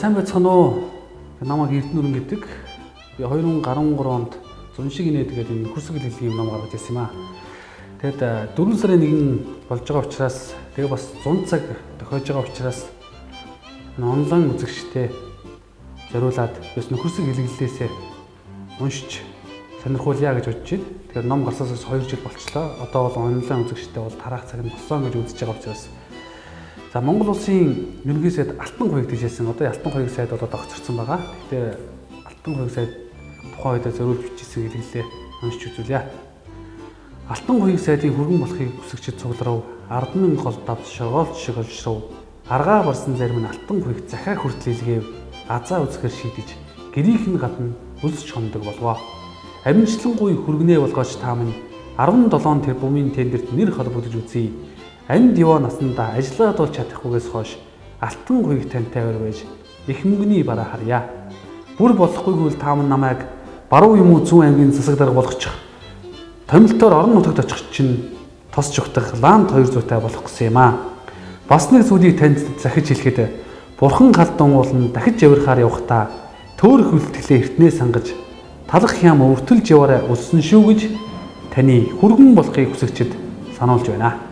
сайн байцгаана уу? Намайг Эрдэнэ Өрн гэдэг. Би 2013 онд Зуншиг инээд тэгээд энэ хөрсөг хэллэгийн ном гаргаж ирсэн юм аа. Тэгээд 4 сарын 1 болж байгаа учраас тэгээд бас 100 цаг тохиож байгаа учраас онлайн үзэгчтэй зориулаад бас хөрсөг хэллэглэлээсээ уншиж сонирхуулъя гэж бодож байна. Тэгэхээр ном гарсаас 2 жил болчлоо. Одоо бол онлайн үзэгчтэй бол тараах цаг нь болсон гэж үзэж байгаа учраас за Монгол улсын ерөнхий сайд Алтан хуйг дэжсэн. Одоо Алтан хуйг сайд бол огцорсон байгаа. Тэгэхээр Алтан хуйг сайд тухайн үедээ зориулж бичсэн хэллэглээ уншиж үзүүлье. Алтан хуйг сайдын хүргэн болохыг хүсэгчид цугларав. Ардмын гол давж шоргоолч шиг олшров. Аргаа барсан зарим нь Алтан хуйг захаа хүртэл илгээв. Азаа үзэхэр шийдэж гэрийнх нь гадна үлсч хондог болвоо. Амжилтлангүй хүргэнэ болгооч та минь 17 тэрбумын тендерт нэр холбогдож үзье. Амьд яваа наснда ажиллаад бол чадахгүйгээс хойш Алтан хуйг тантай ойр байж их мөнгөний бараа харьяа. Бүр болохгүйг та минь намайг баруун юм уу зүүн аймгийн засаг дарга болгочих. Томилтоор орон нутагт очих чинь тос жухтах ланд 200 тай болох гэсэн юм аа. Бас нэг зүйлийг танд захиж хэлэхэд бурхан халдун уулан дахиж явирахаар явахдаа төөрөх үлтгэлээ эртнээ сангаж талах хям өвтөлж яваарай өссөн шүү гэж таны хүргэн болохыг хүсэгчид сануулж байна.